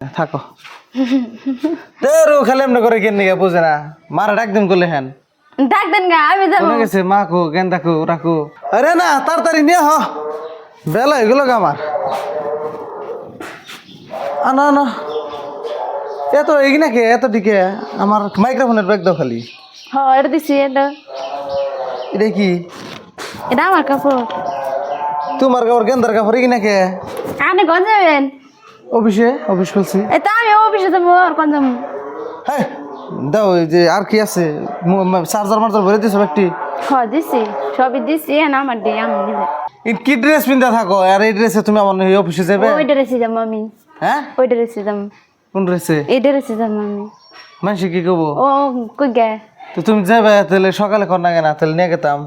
থাকো তেরো খেলে এমনি করে কেন নিয়ে বুঝে না মারা ডাক দিন করলে হ্যান ডাক দেন গা আমি যাবো কোনে গেছে মা কো গেন্দা কো রাখো আরে না তাড়াতাড়ি নিয়ে হ বেলা এগুলো আমার আনা না এত এগিয়ে নাকি এত দিকে আমার মাইক্রোফোনের ব্যাগ দাও খালি এটা দিছি এটা কি এটা আমার কাপড় তোমার কাপড় গেন্দার কাপড় এগিয়ে নাকি আপনি কোন যাবেন অফিস খুলছি এই তো আমি অফিসে যাবো আর কোন যাবো হ্যাঁ দাও ওই যে আর কি আছে চার্জার মার্জার ভরে দিছো একটি দিছি সবই দিছি আমার দিয়ে আমি দিলে কি ড্রেস পিন্ধা থাকো আর এই ড্রেসে তুমি আমার অফিসে যাবে ওই ড্রেসে যাবো আমি হ্যাঁ ওই ড্রেসে যাবো কোন ড্রেসে এই ড্রেসে যাবো আমি মানুষ কি কব ও কই গে তো তুমি যাবে তাহলে সকালে কর না কেনা তাহলে নিয়ে গেতাম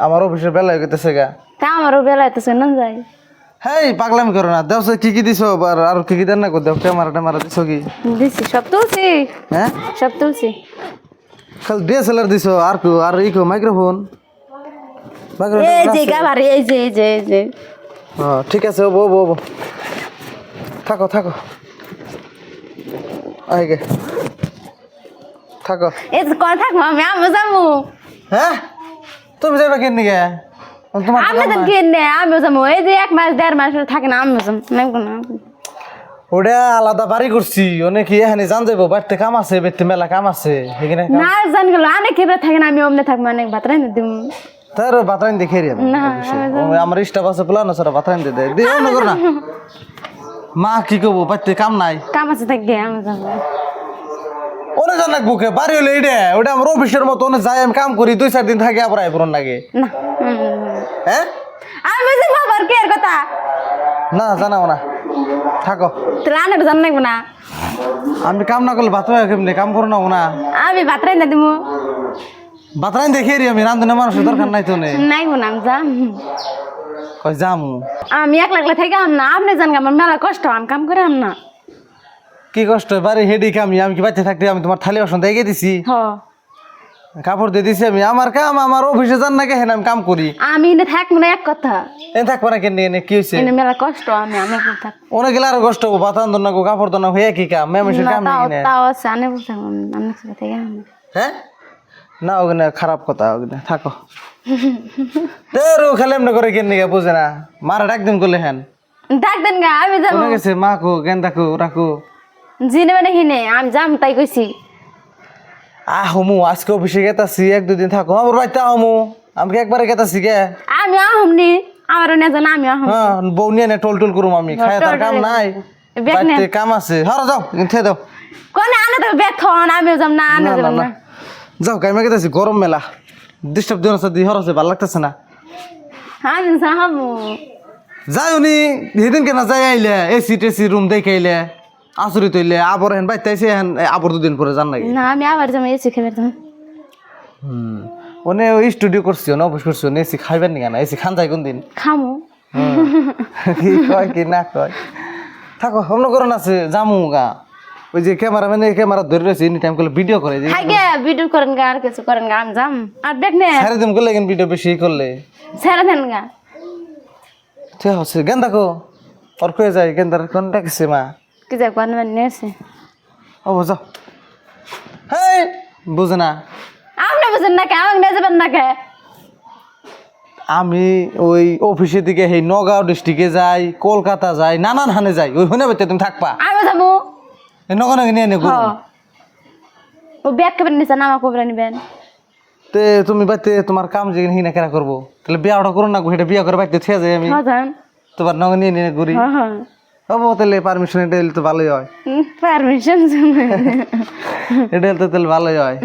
আমার অফিসের বেলা হয়ে গেতেছে গা তা আমারও বেলায় তো শোনা যায় হ্যাঁ পাগলামি করো না দেওছে কি দিছো আর কি দেন না দেও ক্যামেরা দিছো কি দিছি সব তুলছি হ্যাঁ সব তুলছি খালি ডিএসএলআর দিছো আর কো আর ইকো মাইক্রোফোন এই যে গাবার এই যে ঠিক আছে বো থাকো আইগে থাকো এই যে কোন থাকবো আমি যাবো হ্যাঁ তুমি যাবে কেন নিগে তোমার আমি তো কিনে আমিও যাবো এই যে 1 মাস 1.5 মাস থাকে না আমিও যাবো না ওটা আলাদা বাড়ি করছি অনেক এখানে জান যাবো বাড়িতে কাম আছে বেতে মেলা কাম আছে এখানে না জান গেল অনেক কেবে থাকে না আমি অমনে থাকবো অনেক বাতরাই দিম তার বাতরাইন দেখে রে আমার স্টাফ আছে প্লান আছে বাতরাইন দে দিও না কর না মা কি কব বাড়িতে কাম নাই কাম আছে থাকে আমি যাবো ওনে জানাক বুকে বাড়ি হলে এটা ওটা আমার অফিসের মতো ওনে যাই আমি কাম করি 2-4 দিন থাকি আবার আইপুরন লাগে না হ্যাঁ আমি যাবো আবার কি এর কথা না জানাও না থাকো তাহলে আনে জান লাগবে না আমি কাম না করলে ভাত হয় কেমনি কাম করো না আমি বাতরাই না দিব বাতরাইন দেখে রি আমি রান্ধনে মানুষের দরকার নাই তো নে নাই না আমি যাম কই যাম আমি একলা একলা থেকে আম না আপনি জান আমার মেলা কষ্ট আমি কাম করে আম না কি কষ্ট বাড়ি হেডি কামি আমি কি বাচ্চা থাকতে আমি তোমার থালি বাসন দিয়ে দিছি হ কাপড় দিয়ে দিছি আমি আমার কাম আমার অফিসে যান না কেন আমি কাম করি আমি এনে থাকবো না এক কথা এ থাকবো না কেন এনে কি হয়েছে এনে মেলা কষ্ট আমি অনেক থাক অনেক গেলে আরো কষ্ট হবো বাতান দন না কাপড় দন হয়ে কি কাম মেমেশের কাম কিনে তাও আছে আনে বুঝতে অনেক সাথে থেকে আম হ্যাঁ না ওখানে খারাপ কথা ওখানে থাকো তেরো খেলে এমনি করে কেন নিয়ে বুঝে না মারা ডাক দিন করলে হ্যান ডাক দেন গা আমি যাবো কোনে গেছে মা কো গেন্দা কো রাখো জিনে মানে হিনে আমি যাম তাই কইছি আহমু আজকে অফিসে গেতাছি 1-2 দিন থাকো আমার বাড়িতে আহমু আমি কি একবারে গেতাছি কে আমি আহমনি আমার না জানা আমি আহম হ্যাঁ বউ নিয়ে নে টোল করুম আমি খায় তার কাম নাই বাড়িতে কাম আছে হর যাও থে দাও কোনে আনে তো ব্যাগ খাওয়ান আমিও যাম না আনে যাব না যাও কাইমা গেতাছি গরম মেলা ডিস্টার্ব দিও না সাদি হরছে ভালো লাগতেছে না আমি যাবো যাই উনি সেদিন কেনা যাই আইলে এসি টেসি রুম দেখে আইলে আসুরি তৈলে আবার হেন বাইতে আইসে হেন আবার 2 দিন পরে জান নাকি না আমি আবার যাবো এসে খেবে তো ওনে ওই স্টুডিও করছি না অফিস করছি না এসি খাইবেন নি না এসি খান যাই কোন দিন খামু কি কয় কি না কয় থাকো অন্য করুন আছে জামু গা ওই যে ক্যামেরা ধরে রয়েছে এনি টাইম করলে ভিডিও করে যে হাগে ভিডিও করেন গা আর কিছু করেন গা আমি যাম আর দেখ নে সারা দিন করলে কেন ভিডিও বেশি করলে ছেড়ে দেন গা ঠিক আছে গেন্দা কো আর কয়ে যায় গেন্দার কোনটা গেছে মা কি যা কোন মানে নেছে ও যাও হেই বুঝে না আপনি বুঝেন না কে আমাকে নিয়ে যাবেন না কে আমি ওই অফিসের দিকে এই নগাঁও ডিস্ট্রিক্টে যাই কলকাতা যাই নানান হানে যাই ওই হনে বেতে তুমি থাকবা আমি যাবো এই নগাঁও নিয়ে নে ঘুরবো ও ব্যাগ কেবেন নিছেন আমার কবরা নিবেন তে তুমি বাইতে তোমার কাম যে হিনা কেনা করবো তাহলে বিয়াটা করো না এটা বিয়া করে বাইতে থেকে যাই আমি হজান তোমার নগা নিয়ে নিয়ে ঘুরি হ্যাঁ হবো তাহলে পারমিশন এটা দিলে তো ভালোই হয় পারমিশন এটা তো তাহলে ভালোই হয়